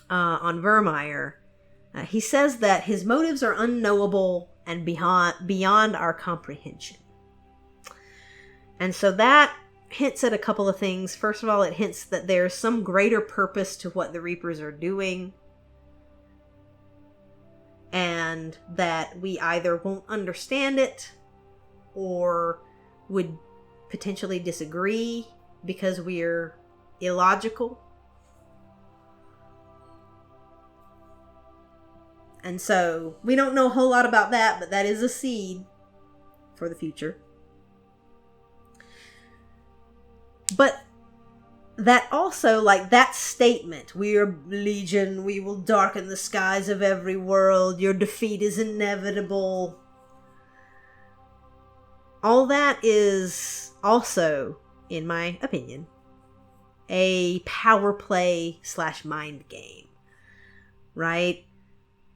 on Vermeer, he says that his motives are unknowable and beyond our comprehension. And so that hints at a couple of things. First of all, it hints that there's some greater purpose to what the Reapers are doing, and that we either won't understand it or would potentially disagree because we're illogical. And so we don't know a whole lot about that, but that is a seed for the future. But that also, that statement, we are legion, we will darken the skies of every world, your defeat is inevitable. All that is also, in my opinion, a power play / mind game, right?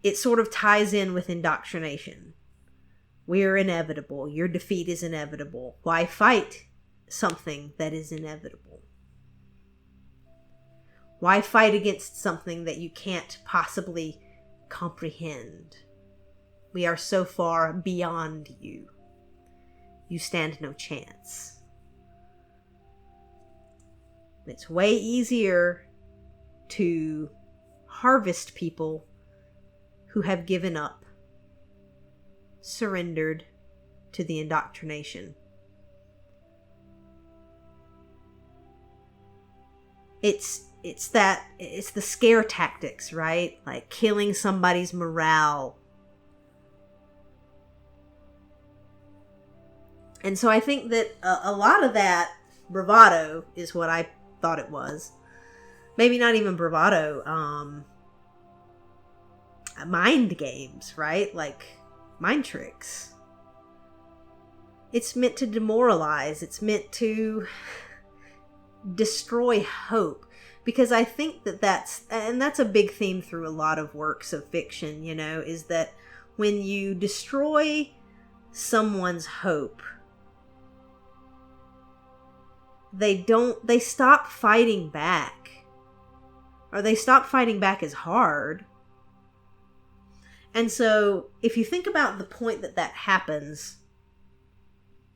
It sort of ties in with indoctrination. We're inevitable. Your defeat is inevitable. Why fight something that is inevitable? Why fight against something that you can't possibly comprehend? We are so far beyond you. You stand no chance. It's way easier to harvest people who have given up, surrendered to the indoctrination. It's the scare tactics, right? Like killing somebody's morale. And so I think that a lot of that bravado is what I thought it was. Maybe not even bravado, mind games, right? Like mind tricks. It's meant to demoralize. It's meant to destroy hope. Because I think that's a big theme through a lot of works of fiction, you know, is that when you destroy someone's hope, they stop fighting back. Or they stop fighting back as hard. And so, if you think about the point that happens,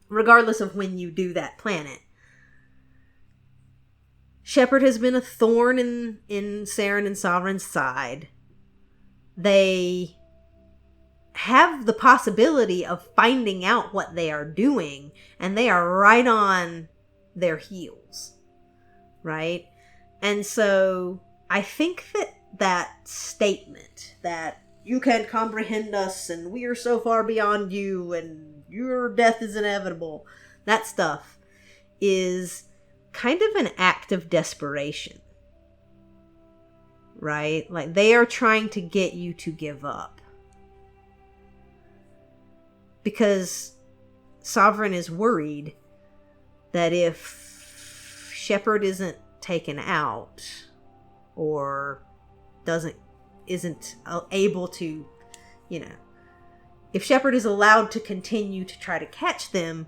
regardless of when you do that planet, Shepard has been a thorn in Saren and Sovereign's side. They have the possibility of finding out what they are doing, and they are right on their heels, right? And so I think that statement that you can't comprehend us and we are so far beyond you and your death is inevitable, that stuff is kind of an act of desperation, right? Like they are trying to get you to give up. Because Sovereign is worried that if Shepard isn't taken out or isn't able to, you know, if Shepard is allowed to continue to try to catch them,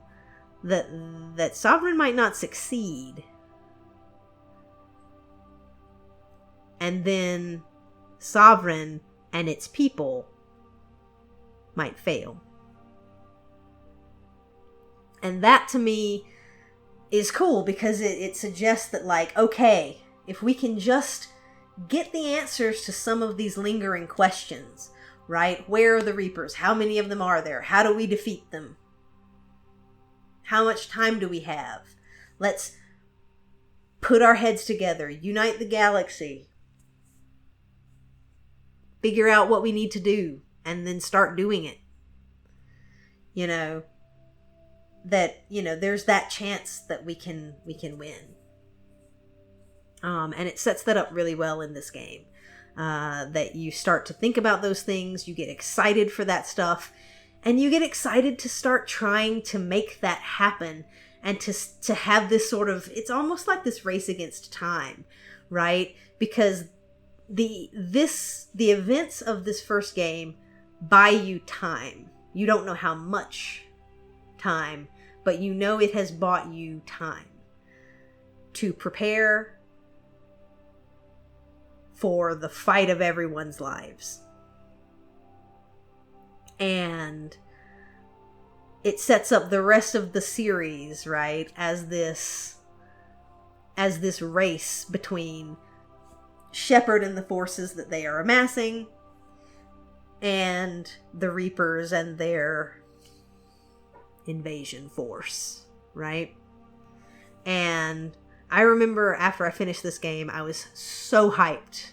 that Sovereign might not succeed. And then Sovereign and its people might fail. And that to me is cool because it suggests that, like, okay, if we can just get the answers to some of these lingering questions, right? Where are the Reapers? How many of them are there? How do we defeat them? How much time do we have? Let's put our heads together, unite the galaxy, figure out what we need to do, and then start doing it. You know, that, you know, there's that chance that we can win. And it sets that up really well in this game. That you start to think about those things, you get excited for that stuff, and you get excited to start trying to make that happen and to have this sort of, it's almost like this race against time, right? Because the events of this first game buy you time. You don't know how much time, but you know it has bought you time to prepare for the fight of everyone's lives. And it sets up the rest of the series, right, as this race between Shepard and the forces that they are amassing and the Reapers and their invasion force, right? And I remember after I finished this game, I was so hyped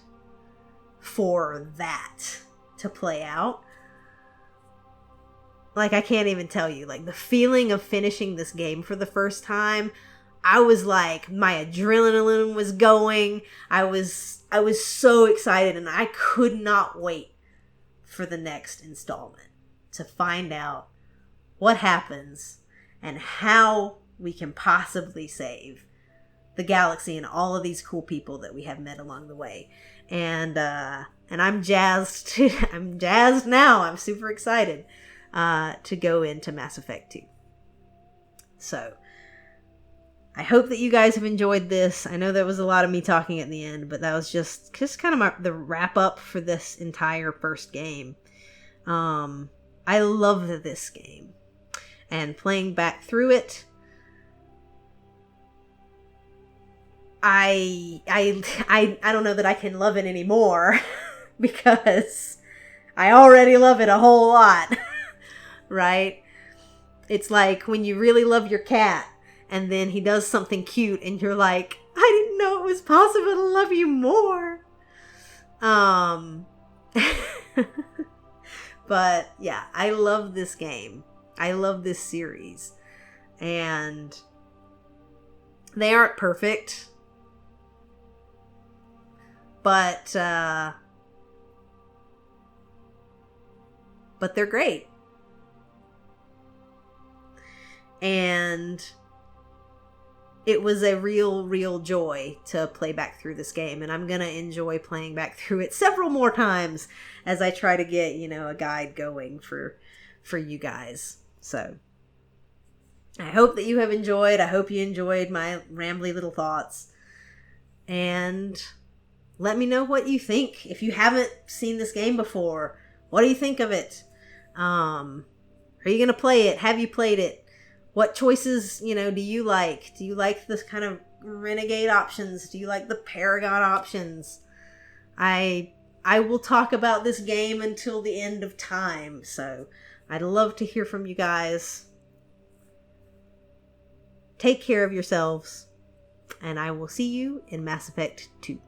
for that to play out. Like, I can't even tell you, like, the feeling of finishing this game for the first time, I was like, my adrenaline was going. I was so excited, and I could not wait for the next installment to find out what happens and how we can possibly save the galaxy and all of these cool people that we have met along the way. And I'm jazzed. I'm jazzed now. I'm super excited to go into Mass Effect 2. So I hope that you guys have enjoyed this. I know there was a lot of me talking at the end, but that was just kind of the wrap up for this entire first game. I love this game, and playing back through it, I don't know that I can love it anymore because I already love it a whole lot, right? It's like when you really love your cat and then he does something cute and you're like, I didn't know it was possible to love you more. But yeah, I love this game. I love this series. And they aren't perfect. But they're great. And it was a real joy to play back through this game. And I'm going to enjoy playing back through it several more times as I try to get, a guide going for you guys. So I hope that you have enjoyed. I hope you enjoyed my rambly little thoughts. And let me know what you think. If you haven't seen this game before, what do you think of it? Are you going to play it? Have you played it? What choices, do you like? Do you like this kind of renegade options? Do you like the Paragon options? I will talk about this game until the end of time, so I'd love to hear from you guys. Take care of yourselves, and I will see you in Mass Effect 2.